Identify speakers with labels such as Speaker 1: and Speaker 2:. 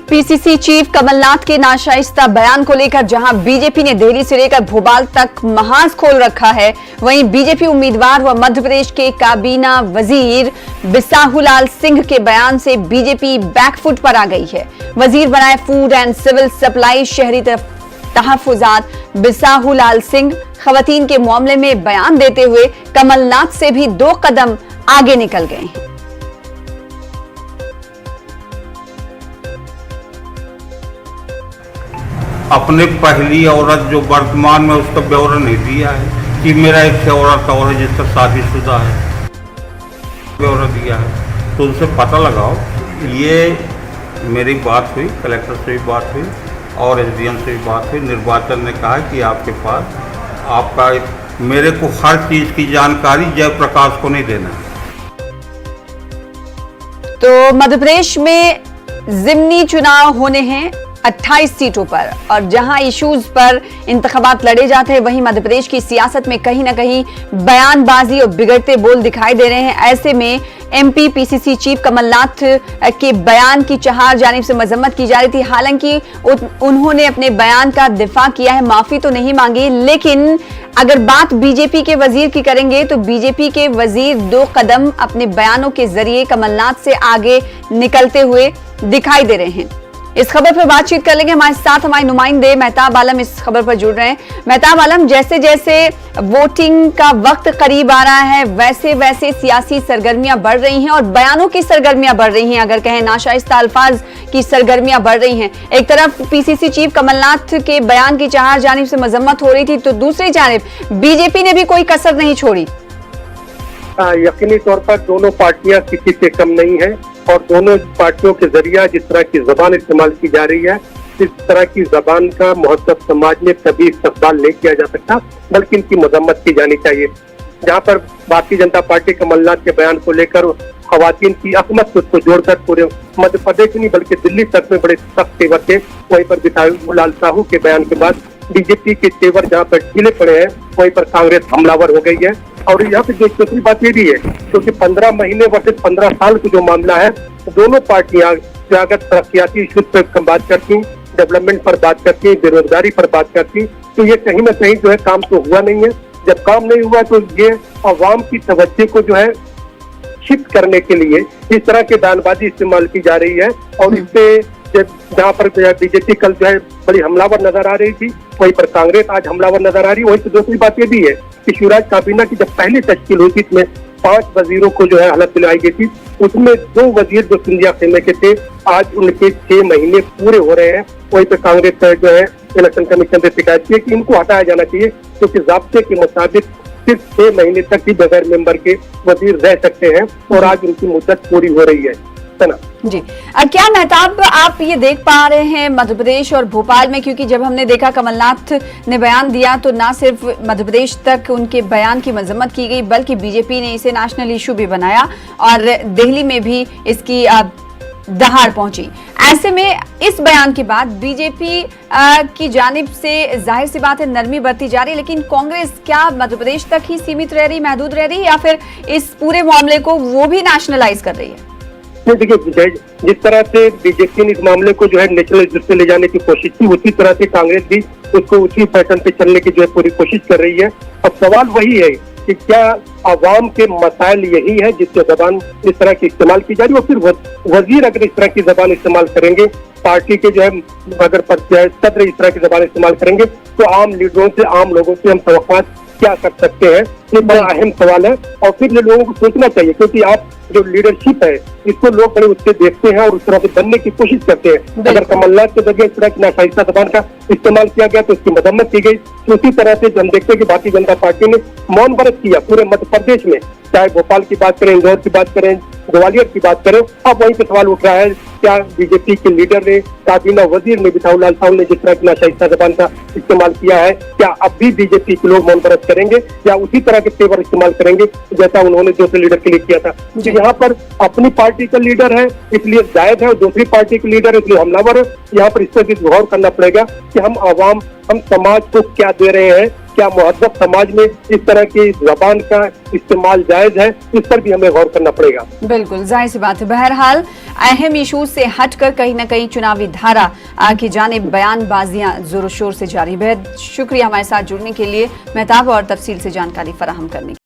Speaker 1: PCC chief Kamal Nath के नाशाइस्ता बयान को लेकर जहां बीजेपी ने दिल्ली से लेकर भोपाल तक महाज खोल रखा है, वहीं बीजेपी उम्मीदवार व मध्य प्रदेश के काबीना वजीर बिसाहुलाल सिंह के बयान से बीजेपी बैकफुट पर आ गई है। वजीर बनाए फूड एंड सिविल सप्लाई शहरी तहफुजात बिसाहुलाल सिंह खवातीन के मामले में बयान देते हुए कमलनाथ से भी 2 कदम आगे निकल गए हैं।
Speaker 2: अपने पहली औरत जो वर्तमान में उसका ब्यौरा नहीं दिया है कि मेरा एक औरत और है जिसका शादीशुदा है, ब्यौरा दिया है, तो उनसे पता लगाओ। ये मेरी बात हुई, कलेक्टर से भी बात हुई और एसडीएम से भी बात हुई। निर्वाचन ने कहा कि आपके पास आपका मेरे को हर चीज़ की जानकारी जयप्रकाश को नहीं देना है।
Speaker 1: तो मध्य प्रदेश में जिमनी चुनाव होने हैं 28 सीटों पर और जहां इश्यूज पर इंतखाबात लड़े जाते हैं, वहीं मध्य प्रदेश की सियासत में कहीं ना कहीं बयानबाजी और बिगड़ते बोल दिखाई दे रहे हैं। ऐसे में एमपी पीसीसी चीफ कमलनाथ के बयान की चहार जानिब से मजम्मत की जा रही थी। हालांकि उन्होंने अपने बयान का दिफा किया है, माफी तो नहीं मांगी, लेकिन अगर बात बीजेपी के वजीर की करेंगे तो बीजेपी के वजीर 2 कदम अपने बयानों के जरिए कमलनाथ से आगे निकलते हुए दिखाई दे रहे हैं। इस खबर पर बातचीत कर लेंगे, हमारे साथ हमारे नुमाइंदे मेहताब आलम इस खबर पर जुड़ रहे हैं। मेहताब आलम, जैसे जैसे वोटिंग का वक्त करीब आ रहा है वैसे वैसे सियासी सरगर्मियां बढ़ रही हैं और बयानों की सरगर्मियां बढ़ रही हैं, अगर कहें नाशाइस्ता अल्फाज की सरगर्मियां बढ़ रही हैं। एक तरफ पीसीसी चीफ कमलनाथ के बयान की चहार जानिब से मजम्मत हो रही थी, तो दूसरी जानिब बीजेपी ने भी कोई कसर नहीं छोड़ी।
Speaker 3: यकीनी तौर पर दोनों पार्टियां किसी से कम नहीं है और दोनों पार्टियों के जरिए जिस तरह की जबान इस्तेमाल की जा रही है, इस तरह की जबान का महत्व समाज में कभी इस्तेमाल नहीं किया जा सकता, बल्कि इनकी मजम्मत की जानी चाहिए। जहां पर भारतीय जनता पार्टी कमलनाथ के बयान को लेकर खवातीन की अहमत को जोड़कर पूरे मध्य प्रदेश नहीं बल्कि दिल्ली तक में बड़े सख्त तेवर थे, वहीं पर बिसाहुलाल साहू के बयान के बाद बीजेपी के तेवर जहाँ पर ढीले पड़े हैं, वहीं पर कांग्रेस हमलावर हो गई है। और यहाँ पे जो दूसरी बात ये भी है, क्योंकि 15 महीने वर्सेस 15 साल का जो मामला है, दोनों पार्टियां अगर तरक्याती इशूज पर बात करती, डेवलपमेंट पर बात करती, बेरोजगारी पर बात करती, तो ये कहीं ना कहीं जो है काम तो हुआ नहीं है। जब काम नहीं हुआ तो ये अवाम की तवज्जो को जो है शिफ्ट करने के लिए इस तरह के बयानबाजी इस्तेमाल की जा रही है। और इससे जहाँ पर बीजेपी कल जो है बड़ी हमलावर नजर आ रही थी, वहीं पर कांग्रेस आज हमलावर नजर आ रही है। वहीं पर दूसरी बात ये भी है कि शिवराज काबीना की जब पहली तश्कील हुई थी, इसमें 5 वजीरों को जो है हलफ दिलाई गई थी, उसमें 2 वजीर जो सिंधिया खेमे के थे, आज उनके 6 महीने पूरे हो रहे हैं। वहीं पर कांग्रेस जो है इलेक्शन कमीशन से शिकायत की है कि इनको हटाया जाना चाहिए, क्योंकि ज़ाब्ते के मुताबिक सिर्फ 6 महीने तक ही बगैर मेंबर के वजीर रह सकते हैं और आज उनकी मुद्दत पूरी हो रही है ना
Speaker 1: जी। क्या मेहताब आप ये देख पा रहे हैं मध्य प्रदेश और भोपाल में, क्योंकि जब हमने देखा कमलनाथ ने बयान दिया तो ना सिर्फ मध्य प्रदेश तक उनके बयान की मजम्मत की गई, बल्कि बीजेपी ने इसे नेशनल इशू भी बनाया और दिल्ली में भी इसकी दहाड़ पहुंची। ऐसे में इस बयान के बाद बीजेपी की जानिब से जाहिर सी बात है नरमी बरती जा रही है, लेकिन कांग्रेस क्या मध्य प्रदेश तक ही सीमित रह रही, महदूद रह रही, या फिर इस पूरे मामले को वो भी नेशनलाइज कर रही है?
Speaker 3: देखिए, जिस तरह से बीजेपी ने इस मामले को जो है नेशनल से ले जाने की कोशिश की, उसी तरह से कांग्रेस भी उसको उसी पैटर्न पे चलने की जो है पूरी कोशिश कर रही है। अब सवाल वही है कि क्या आवाम के मसाइल यही है जिससे जबान इस तरह की इस्तेमाल की जा रही है, और फिर वजीर अगर इस तरह की जबान इस्तेमाल करेंगे, पार्टी के जो है अगर सदर इस तरह की जबान इस्तेमाल करेंगे, तो आम लीडरों से, आम लोगों से हम तवक्कुआत क्या कर सकते हैं? ये बड़ा अहम सवाल है और फिर लोगों को सोचना चाहिए, क्योंकि आप जो लीडरशिप है इसको लोग बड़े उससे देखते हैं और उस तरह से बनने की कोशिश करते हैं। अगर कमलनाथ के जगह इस तरह की नाशाइस्ता जबान का इस्तेमाल किया गया तो उसकी मजम्मत की गई। तो उसी तरह से हम देखते हैं कि भारतीय जनता पार्टी ने मौन व्रत किया पूरे मध्य प्रदेश में, चाहे भोपाल की बात करें, इंदौर की बात करें, ग्वालियर की बात करें। अब वहीं पे सवाल उठ रहा है, क्या बीजेपी के लीडर ने, काबीना वजीर ने, बिसाहुलाल साहू ने जिस तरह की नाशाइस्ता जबान का इस्तेमाल किया है, क्या अब भी बीजेपी के लोग मौन व्रत करेंगे या उसी तरह के तेवर इस्तेमाल करेंगे जैसा उन्होंने दूसरे लीडर के लिए किया था? तो यहाँ पर अपनी पार्टी का लीडर है इसलिए जायज है और दूसरी पार्टी के लीडर है इसलिए हमलावर है। यहाँ पर इस पर भी गौर करना पड़ेगा कि हम आवाम, हम समाज को क्या दे रहे हैं, क्या मुहद्दब समाज में इस तरह की जबान का इस्तेमाल जायज है, इस पर भी हमें गौर करना पड़ेगा।
Speaker 1: बिल्कुल जाहिर सी बात है। बहरहाल अहम इशूज से हटकर कहीं ना कहीं चुनावी धारा की जानिब बयानबाजियां जोर शोर से जारी। बेहद शुक्रिया हमारे साथ जुड़ने के लिए, मेहताब, और तफसील से जानकारी फराहम करने की।